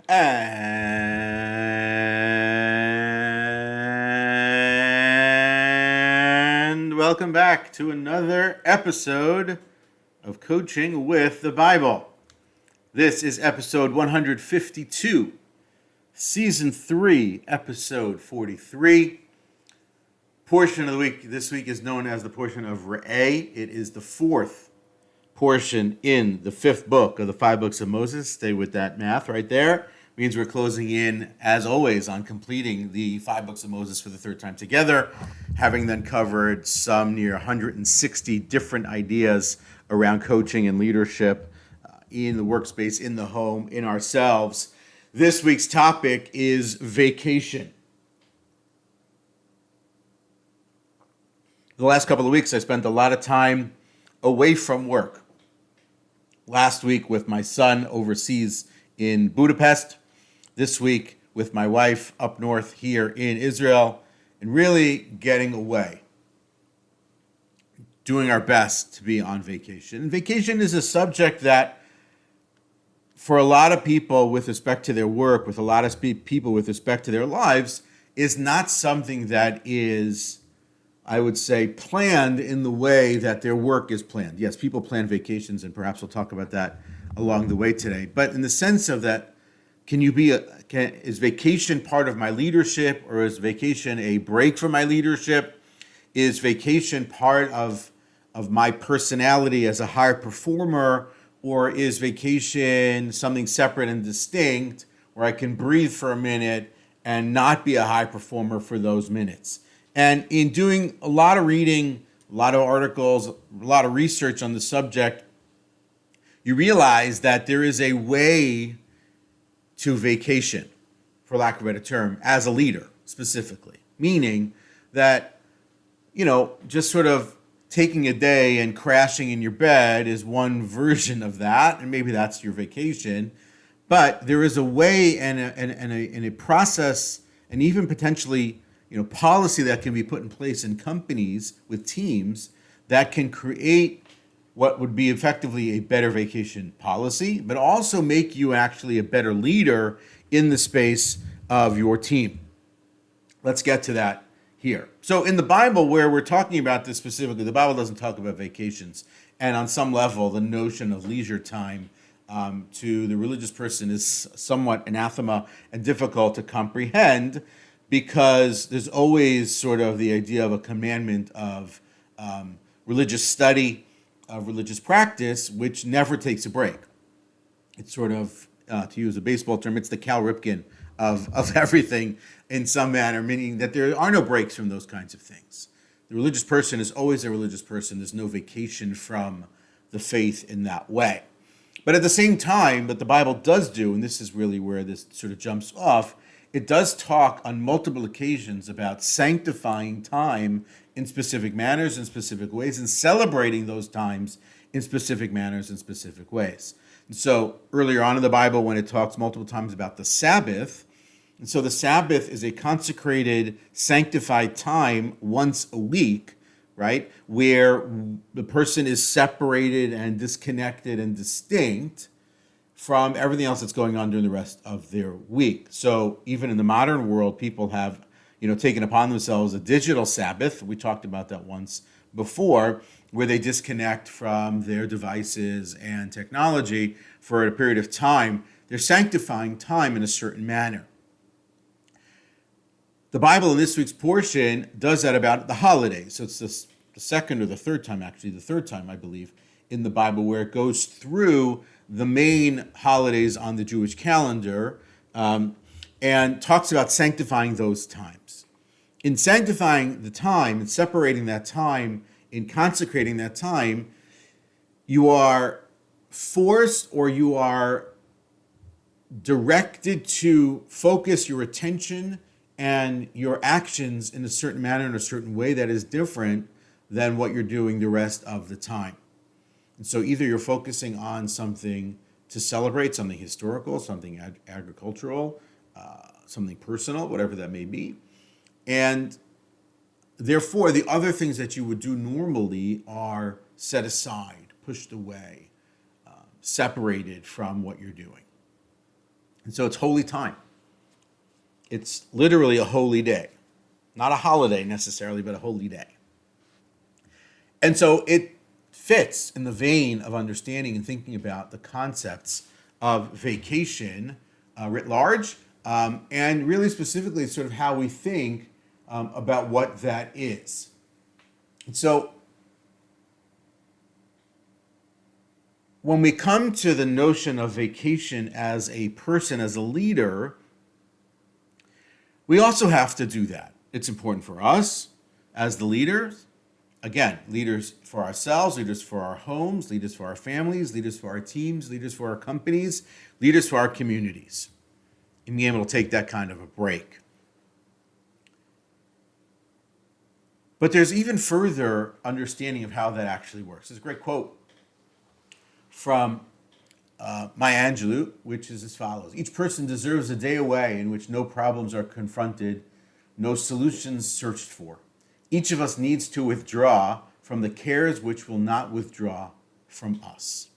And welcome back to another episode of Coaching with the Bible. This is episode 152, season 3, episode 43. Portion of the week this week is known as the portion of re. It is the fourth portion in the fifth book of the 5 books of Moses. Stay with that math right there. Means we're closing in, as always, on completing the 5 books of Moses for the third time together, having then covered some near 160 different ideas around coaching and leadership in the workspace, in the home, in ourselves. This week's topic is vacation. The last couple of weeks, I spent a lot of time away from work. Last week with my son overseas in Budapest. This week with my wife up north here in Israel. And really getting away. Doing our best to be on vacation. And vacation is a subject that, for a lot of people with respect to their work, with a lot of people with respect to their lives, is not something that is, I would say, planned in the way that their work is planned. Yes, people plan vacations, and perhaps we'll talk about that along the way today. But in the sense of that, is vacation part of my leadership, or is vacation a break from my leadership? Is vacation part of my personality as a high performer, or is vacation something separate and distinct where I can breathe for a minute and not be a high performer for those minutes? And in doing a lot of reading, a lot of articles, a lot of research on the subject, you realize that there is a way to vacation, for lack of a better term, as a leader specifically. Meaning that, just sort of taking a day and crashing in your bed is one version of that, and maybe that's your vacation. But there is a way and a process, and even potentially policy that can be put in place in companies with teams that can create what would be effectively a better vacation policy, but also make you actually a better leader in the space of your team. Let's get to that here. So in the Bible, where we're talking about this specifically, the Bible doesn't talk about vacations. And on some level, the notion of leisure time to the religious person is somewhat anathema and difficult to comprehend, because there's always sort of the idea of a commandment of religious study, of religious practice, which never takes a break. It's sort of, to use a baseball term, it's the Cal Ripken of everything in some manner, meaning that there are no breaks from those kinds of things. The religious person is always a religious person. There's no vacation from the faith in that way. But at the same time, what the Bible does do, and this is really where this sort of jumps off, it does talk on multiple occasions about sanctifying time in specific manners, in specific ways, and celebrating those times in specific manners, in specific ways. And so earlier on in the Bible, when it talks multiple times about the Sabbath, and so the Sabbath is a consecrated, sanctified time once a week, right, where the person is separated and disconnected and distinct from everything else that's going on during the rest of their week. So even in the modern world, people have, taken upon themselves a digital Sabbath. We talked about that once before, where they disconnect from their devices and technology for a period of time. They're sanctifying time in a certain manner. The Bible in this week's portion does that about the holidays. So it's the second or the third time, actually, the third time, I believe, in the Bible, where it goes through the main holidays on the Jewish calendar and talks about sanctifying those times. In sanctifying the time and separating that time, in consecrating that time, you are forced, or you are directed to focus your attention and your actions in a certain manner, in a certain way that is different than what you're doing the rest of the time. And so either you're focusing on something to celebrate, something historical, something agricultural, something personal, whatever that may be. And therefore, the other things that you would do normally are set aside, pushed away, separated from what you're doing. And so it's holy time. It's literally a holy day. Not a holiday necessarily, but a holy day. And so it fits in the vein of understanding and thinking about the concepts of vacation writ large, and really specifically sort of how we think about what that is. And so when we come to the notion of vacation as a person, as a leader, we also have to do that. It's important for us as the leaders. Again, leaders for ourselves, leaders for our homes, leaders for our families, leaders for our teams, leaders for our companies, leaders for our communities, and being able to take that kind of a break. But there's even further understanding of how that actually works. There's a great quote from Maya Angelou, which is as follows: each person deserves a day away in which no problems are confronted, no solutions searched for. Each of us needs to withdraw from the cares which will not withdraw from us.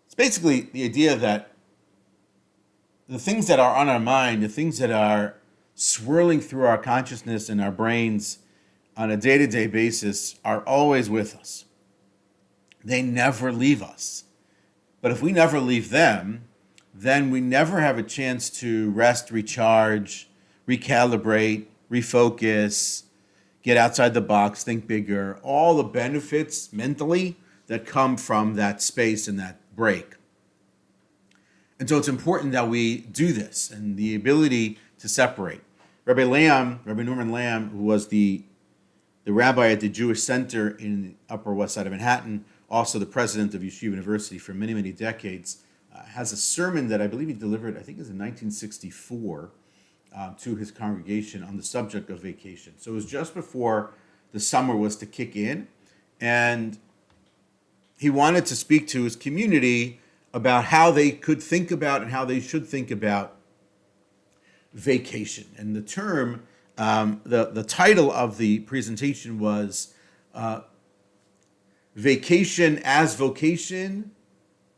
It's basically the idea that the things that are on our mind, the things that are swirling through our consciousness and our brains on a day-to-day basis are always with us. They never leave us. But if we never leave them, then we never have a chance to rest, recharge, recalibrate, refocus, get outside the box, think bigger, all the benefits mentally that come from that space and that break. And so it's important that we do this, and the ability to separate. Rabbi Norman Lamb, who was the rabbi at the Jewish Center in the Upper West Side of Manhattan, also the president of Yeshiva University for many, many decades, has a sermon that I believe he delivered, I think it was in 1964, to his congregation on the subject of vacation. So it was just before the summer was to kick in, and he wanted to speak to his community about how they could think about and how they should think about vacation. And the term, the title of the presentation was Vacation as Vocation,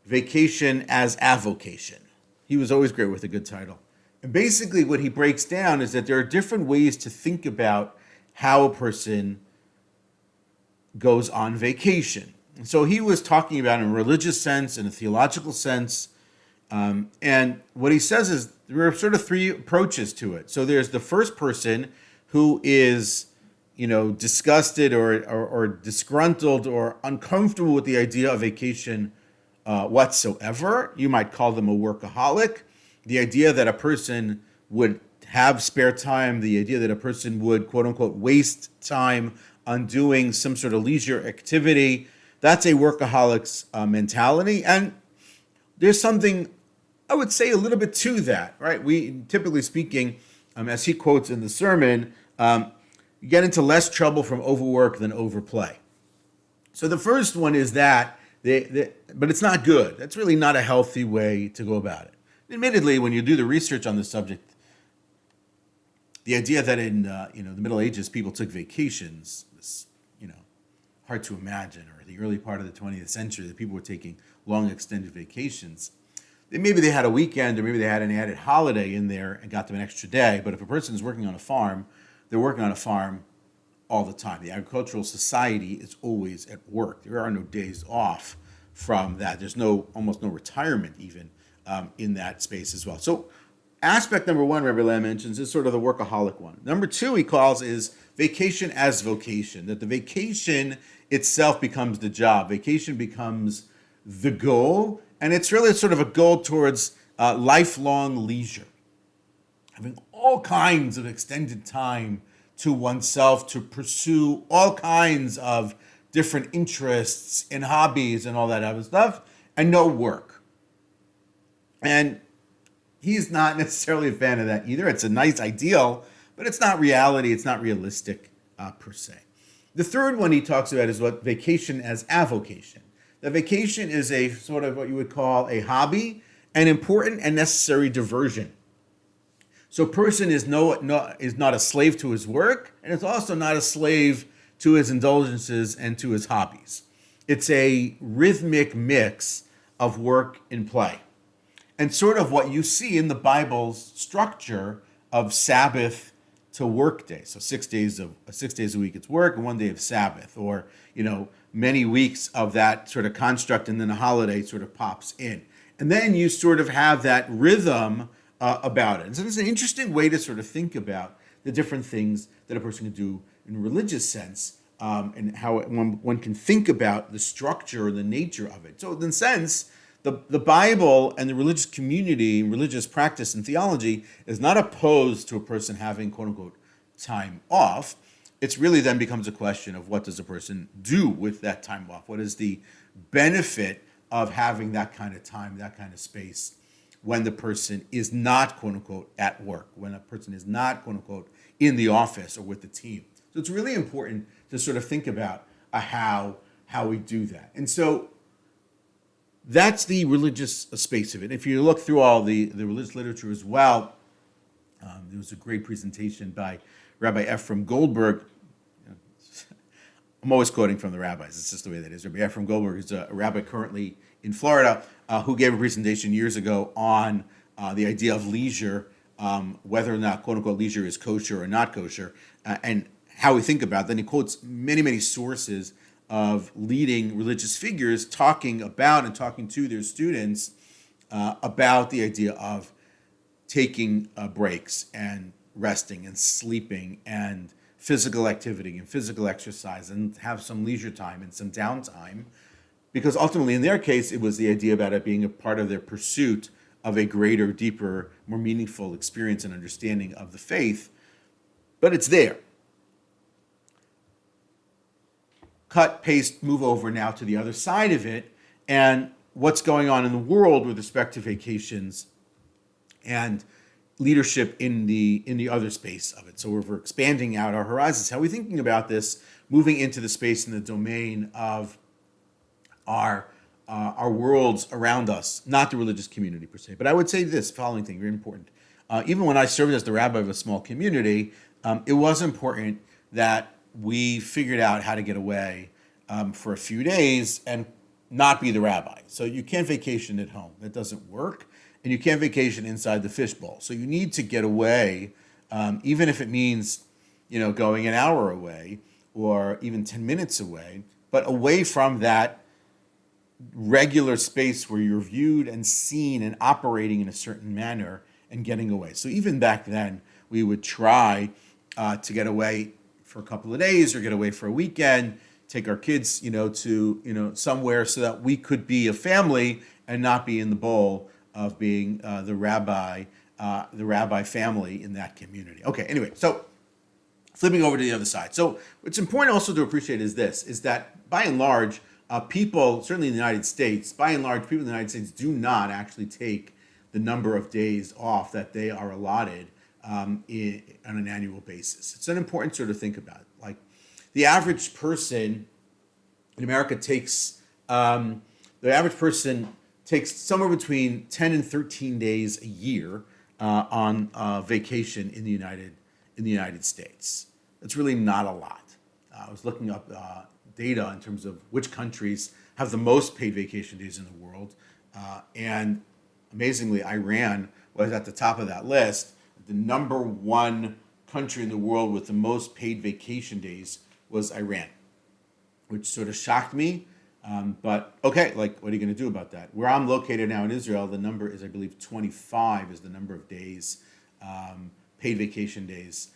Vacation as Avocation. He was always great with a good title. And basically what he breaks down is that there are different ways to think about how a person goes on vacation. And so he was talking about in a religious sense, in a theological sense, and what he says is there are sort of three approaches to it. So there's the first person who is, disgusted or disgruntled or uncomfortable with the idea of vacation whatsoever. You might call them a workaholic. The idea that a person would have spare time, the idea that a person would, quote unquote, waste time on doing some sort of leisure activity, that's a workaholic's mentality. And there's something, I would say, a little bit to that, right? We, typically speaking, as he quotes in the sermon, you get into less trouble from overwork than overplay. So the first one is that, but it's not good. That's really not a healthy way to go about it. Admittedly, when you do the research on the subject, the idea that in the Middle Ages people took vacations is hard to imagine, or the early part of the 20th century that people were taking long extended vacations. Maybe they had a weekend, or maybe they had an added holiday in there and got them an extra day. But if a person is working on a farm, they're working on a farm all the time. The agricultural society is always at work. There are no days off from that. There's almost no retirement even in that space as well. So aspect number one, Rabbi Lamb mentions, is sort of the workaholic one. Number two, he calls, is vacation as vocation, that the vacation itself becomes the job. Vacation becomes the goal, and it's really sort of a goal towards lifelong leisure. Having all kinds of extended time to oneself to pursue all kinds of different interests and hobbies and all that other stuff, and no work. And he's not necessarily a fan of that either. It's a nice ideal, but it's not reality. It's not realistic per se. The third one he talks about is what vacation as avocation. The vacation is a sort of what you would call a hobby, an important and necessary diversion. So a person is not a slave to his work, and it's also not a slave to his indulgences and to his hobbies. It's a rhythmic mix of work and play. and sort of what you see in the Bible's structure of Sabbath to work day. So 6 days a week it's work and 1 day of Sabbath, or many weeks of that sort of construct, and then a holiday sort of pops in, and then you sort of have that rhythm about it. And so it's an interesting way to sort of think about the different things that a person can do in a religious sense, and how one can think about the structure and the nature of it. So in a sense, the Bible and the religious community, religious practice and theology is not opposed to a person having quote unquote time off. It's really then becomes a question of what does a person do with that time off? What is the benefit of having that kind of time, that kind of space, when the person is not quote unquote at work, when a person is not quote unquote in the office or with the team. So it's really important to sort of think about how we do that. And so that's the religious space of it. If you look through all the religious literature as well, there was a great presentation by Rabbi Ephraim Goldberg. I'm always quoting from the rabbis. It's just the way that is. Rabbi Ephraim Goldberg is a rabbi currently in Florida who gave a presentation years ago on the idea of leisure, whether or not, quote unquote, leisure is kosher or not kosher, and how we think about it. Then he quotes many, many sources of leading religious figures talking about and talking to their students about the idea of taking breaks and resting and sleeping and physical activity and physical exercise, and have some leisure time and some downtime, because ultimately in their case it was the idea about it being a part of their pursuit of a greater, deeper, more meaningful experience and understanding of the faith. But it's there. Cut, paste, move over now to the other side of it, and what's going on in the world with respect to vacations and leadership in the other space of it. So we're expanding out our horizons. How are we thinking about this, moving into the space and the domain of our worlds around us, not the religious community per se. But I would say this following thing, very important. Even when I served as the rabbi of a small community, it was important that we figured out how to get away for a few days and not be the rabbi. So you can't vacation at home. That doesn't work. And you can't vacation inside the fishbowl. So you need to get away, even if it means, going an hour away or even 10 minutes away, but away from that regular space where you're viewed and seen and operating in a certain manner and getting away. So even back then, we would try to get away for a couple of days or get away for a weekend, take our kids, to, somewhere so that we could be a family and not be in the bowl of being the rabbi family in that community. Okay, anyway, so flipping over to the other side. So what's important also to appreciate is that by and large, people, certainly in the United States, do not actually take the number of days off that they are allotted on an annual basis. It's an important sort of think about. Like the average person in America takes somewhere between 10 and 13 days a year on vacation in the United States. That's really not a lot. I was looking up data in terms of which countries have the most paid vacation days in the world, and amazingly, Iran was at the top of that list. The number one country in the world with the most paid vacation days was Iran, which sort of shocked me. But okay, what are you going to do about that? Where I'm located now in Israel, the number is, I believe, 25 is the number of days, paid vacation days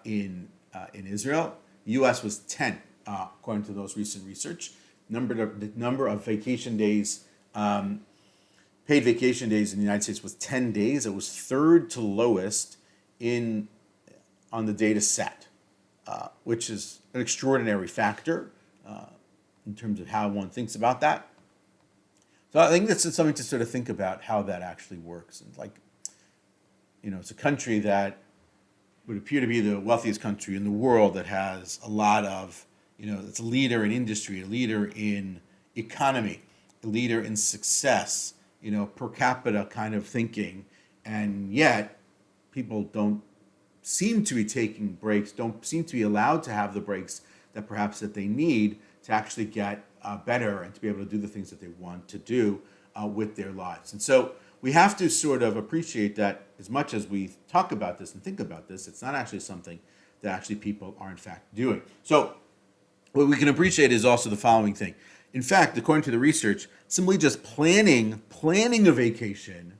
in Israel. The U.S. was 10, according to those recent research. The number of vacation days, paid vacation days in the United States was 10 days. It was third to lowest on the data set, which is an extraordinary factor in terms of how one thinks about that. So I think that's something to sort of think about how that actually works. And it's a country that would appear to be the wealthiest country in the world that has a lot of, it's a leader in industry, a leader in economy, a leader in success, per capita kind of thinking. And yet people don't seem to be taking breaks, don't seem to be allowed to have the breaks that perhaps that they need to actually get better and to be able to do the things that they want to do with their lives. And so we have to sort of appreciate that as much as we talk about this and think about this, it's not actually something that actually people are in fact doing. So what we can appreciate is also the following thing. In fact, according to the research, simply just planning a vacation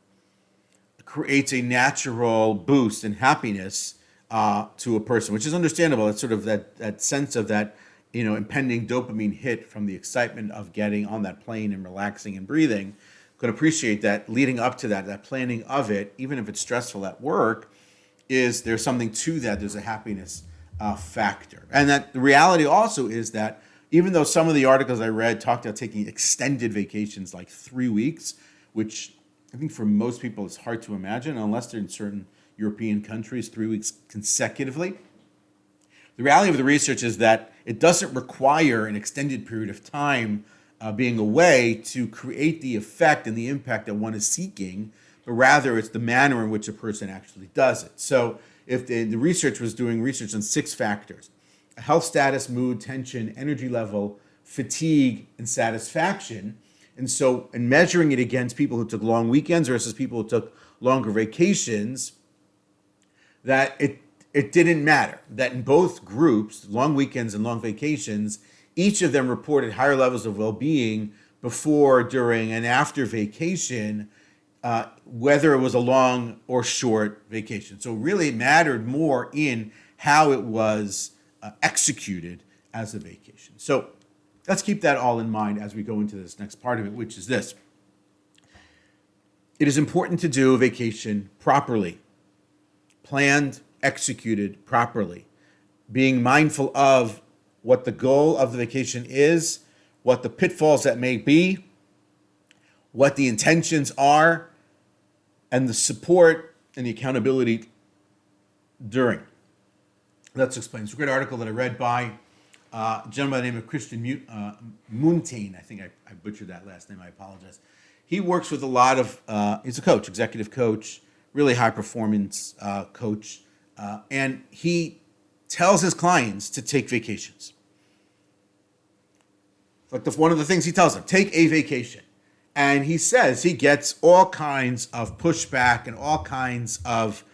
creates a natural boost in happiness to a person, which is understandable. It's sort of that sense of that, impending dopamine hit from the excitement of getting on that plane and relaxing and breathing. Could appreciate that leading up to that planning of it, even if it's stressful at work, there's something to that. There's a happiness factor. And that the reality also is that even though some of the articles I read talked about taking extended vacations like 3 weeks, which I think for most people it's hard to imagine unless they're in certain European countries, 3 weeks consecutively. The reality of the research is that it doesn't require an extended period of time being away to create the effect and the impact that one is seeking, but rather it's the manner in which a person actually does it. So if the research was doing research on 6 factors: health status, mood, tension, energy level, fatigue, and satisfaction. And so in measuring it against people who took long weekends versus people who took longer vacations, that it didn't matter. That in both groups, long weekends and long vacations, each of them reported higher levels of well-being before, during, and after vacation, whether it was a long or short vacation. So really it mattered more in how it was executed as a vacation. So let's keep that all in mind as we go into this next part of it, which is this. It is important to do a vacation properly, planned, executed properly, being mindful of what the goal of the vacation is, what the pitfalls that may be, what the intentions are, and the support and the accountability during. Let's explain. It's a great article that I read by a gentleman by the name of Christian Muntein. I think I butchered that last name. I apologize. He works with a lot of, he's a coach, executive coach, really high performance coach. And he tells his clients to take vacations. Like one of the things he tells them, take a vacation. And he says he gets all kinds of pushback and all kinds of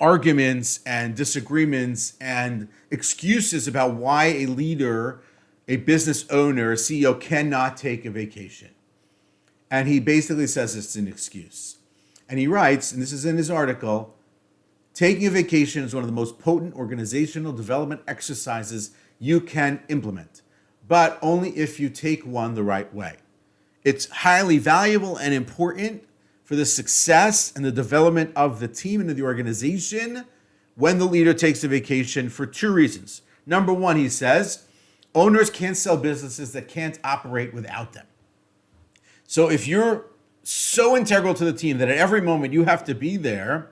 arguments and disagreements and excuses about why a leader, a business owner, a CEO cannot take a vacation. And he basically says it's an excuse. And he writes, and this is in his article, taking a vacation is one of the most potent organizational development exercises you can implement, but only if you take one the right way. It's highly valuable and important for the success and the development of the team and of the organization when the leader takes a vacation for 2 reasons. Number 1, he says, owners can't sell businesses that can't operate without them. So if you're so integral to the team that at every moment you have to be there,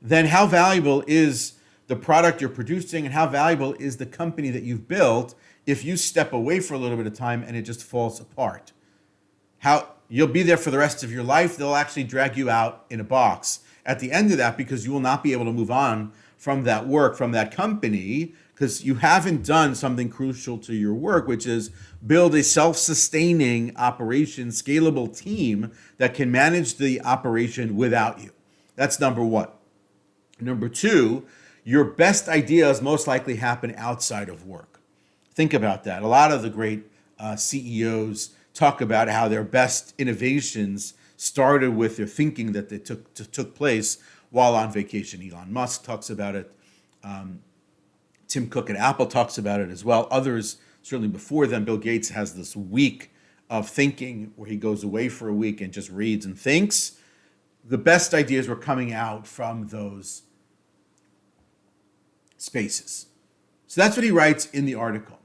then how valuable is the product you're producing and how valuable is the company that you've built if you step away for a little bit of time and it just falls apart? You'll be there for the rest of your life. They'll actually drag you out in a box at the end of that because you will not be able to move on from that work, from that company, because you haven't done something crucial to your work, which is build a self-sustaining operation, scalable team that can manage the operation without you. That's number 1. Number 2, your best ideas most likely happen outside of work. Think about that. A lot of the great CEOs talk about how their best innovations started with their thinking that they took place while on vacation. Elon Musk talks about it. Tim Cook at Apple talks about it as well. Others, certainly before them, Bill Gates has this week of thinking where he goes away for a week and just reads and thinks. The best ideas were coming out from those spaces. So that's what he writes in the article.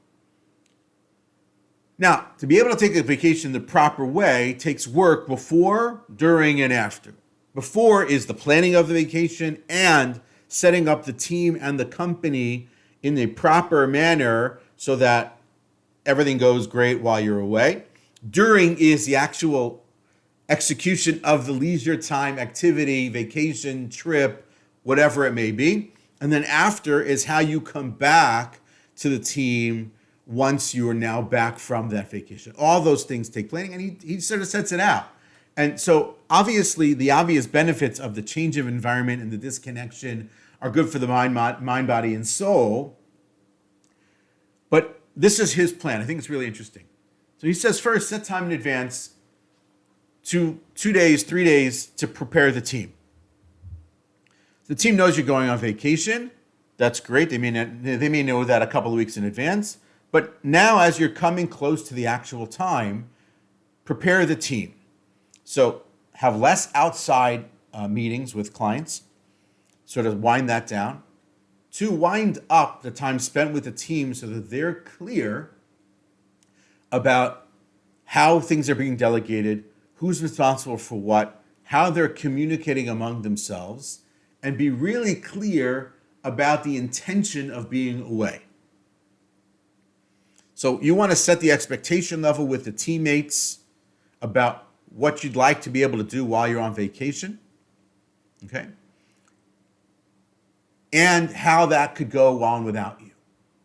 Now, to be able to take a vacation the proper way takes work before, during, and after. Before is the planning of the vacation and setting up the team and the company in a proper manner so that everything goes great while you're away. During is the actual execution of the leisure time activity, vacation, trip, whatever it may be. And then after is how you come back to the team once you are now back from that vacation. All those things take planning, and he sort of sets it out. And so obviously the obvious benefits of the change of environment and the disconnection are good for the mind, body, and soul. But this is his plan. I think it's really interesting. So he says, first, set time in advance, 2 days, 3 days to prepare the team. The team knows you're going on vacation. That's great. They may know that a couple of weeks in advance. But now, as you're coming close to the actual time, prepare the team. So have less outside meetings with clients, sort of wind that down. 2, wind up the time spent with the team so that they're clear about how things are being delegated, who's responsible for what, how they're communicating among themselves, and be really clear about the intention of being away. So you want to set the expectation level with the teammates about what you'd like to be able to do while you're on vacation, okay? And how that could go on without you.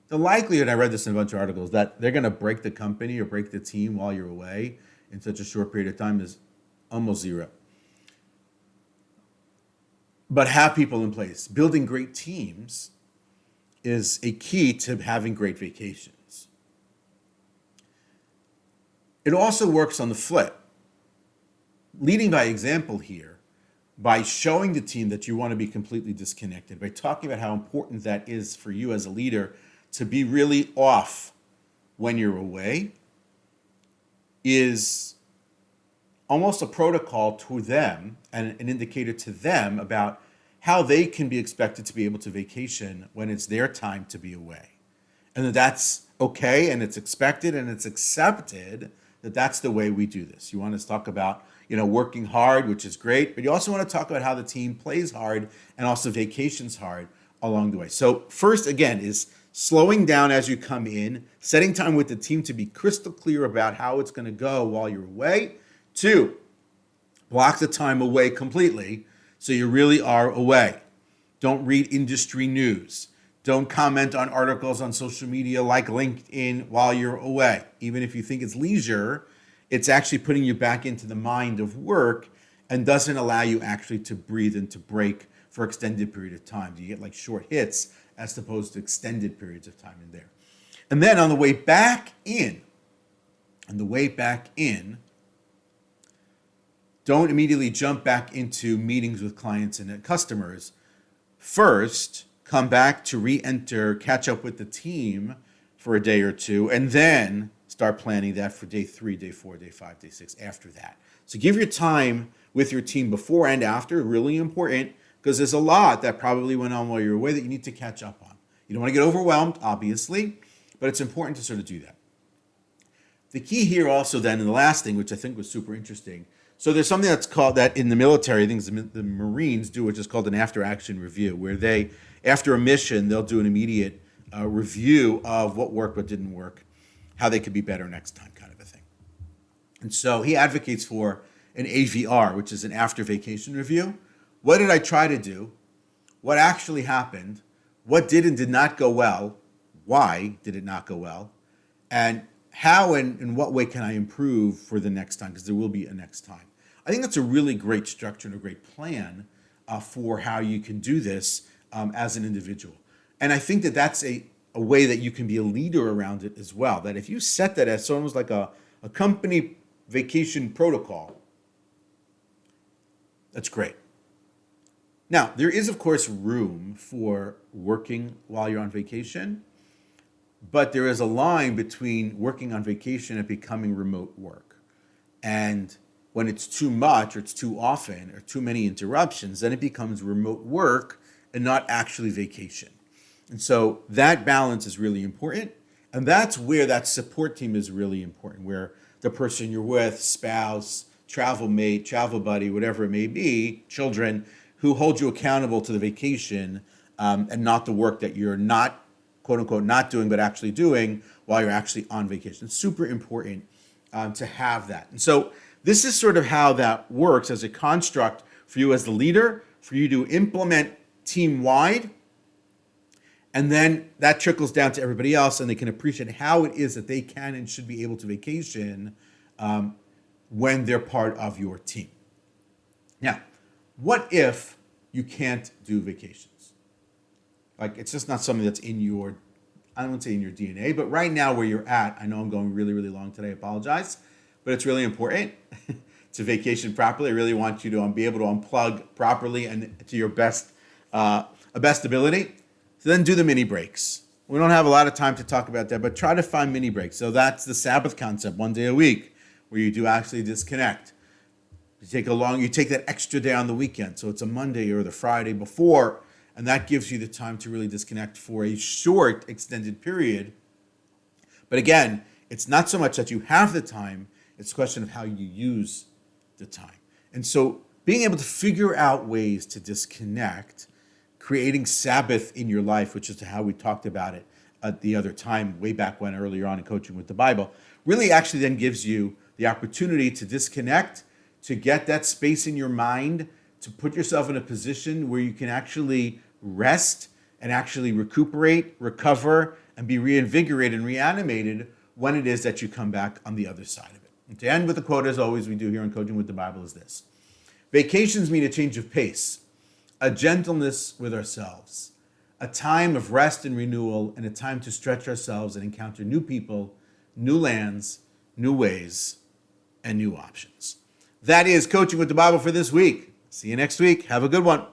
The likelihood, I read this in a bunch of articles, that they're going to break the company or break the team while you're away in such a short period of time is almost zero. But have people in place. Building great teams is a key to having great vacations. It also works on the flip. Leading by example here, by showing the team that you want to be completely disconnected, by talking about how important that is for you as a leader to be really off when you're away, is almost a protocol to them and an indicator to them about how they can be expected to be able to vacation when it's their time to be away. And that that's okay and it's expected and it's accepted that that's the way we do this. You want to talk about, working hard, which is great, but you also want to talk about how the team plays hard and also vacations hard along the way. So first, again, is slowing down as you come in, setting time with the team to be crystal clear about how it's going to go while you're away. 2, block the time away completely so you really are away. Don't read industry news. Don't comment on articles on social media like LinkedIn while you're away. Even if you think it's leisure, it's actually putting you back into the mind of work and doesn't allow you actually to breathe and to break for extended period of time. You get like short hits as opposed to extended periods of time in there. And then on the way back in, don't immediately jump back into meetings with clients and customers. First, come back to re-enter, catch up with the team for a day or two, and then start planning that for day 3, day 4, day 5, day 6 after that. So give your time with your team before and after, really important, because there's a lot that probably went on while you're away that you need to catch up on. You don't want to get overwhelmed, obviously, but it's important to sort of do that. The key here also then, and the last thing, which I think was super interesting, so there's something that's called that in the military, I think the Marines do, which is called an after-action review, where they, after a mission, they'll do an immediate review of what worked, what didn't work, how they could be better next time, kind of a thing. And so he advocates for an AVR, which is an after-vacation review. What did I try to do? What actually happened? What did and did not go well? Why did it not go well? And how and in what way can I improve for the next time? Because there will be a next time. I think that's a really great structure and a great plan for how you can do this as an individual. And I think that that's a way that you can be a leader around it as well. That if you set that as almost like a company vacation protocol, that's great. Now, there is, of course, room for working while you're on vacation, but there is a line between working on vacation and becoming remote work. And when it's too much or it's too often or too many interruptions, then it becomes remote work and not actually vacation. And so that balance is really important. And that's where that support team is really important, where the person you're with, spouse, travel mate, travel buddy, whatever it may be, children, who hold you accountable to the vacation and not the work that you're not, quote unquote, not doing, but actually doing while you're actually on vacation. It's super important to have that. And so this is sort of how that works as a construct for you as the leader, for you to implement team-wide, and then that trickles down to everybody else and they can appreciate how it is that they can and should be able to vacation when they're part of your team. Now, what if you can't do vacations? Like, it's just not something that's in your, I don't want to say in your DNA, but right now where you're at, I know I'm going really, really long today, I apologize, but it's really important to vacation properly. I really want you to be able to unplug properly and to your best ability. So then do the mini breaks. We don't have a lot of time to talk about that, but try to find mini breaks. So that's the Sabbath concept, 1 day a week, where you do actually disconnect. You take that extra day on the weekend, so it's a Monday or the Friday before, and that gives you the time to really disconnect for a short, extended period. But again, it's not so much that you have the time, it's a question of how you use the time. And so being able to figure out ways to disconnect, creating Sabbath in your life, which is how we talked about it at the other time, way back when, earlier on in Coaching with the Bible, really actually then gives you the opportunity to disconnect, to get that space in your mind, to put yourself in a position where you can actually rest and actually recuperate, recover, and be reinvigorated and reanimated when it is that you come back on the other side of it. And to end with a quote, as always we do here in Coaching with the Bible, is this: vacations mean a change of pace, a gentleness with ourselves, a time of rest and renewal, and a time to stretch ourselves and encounter new people, new lands, new ways, and new options. That is Coaching with the Bible for this week. See you next week. Have a good one.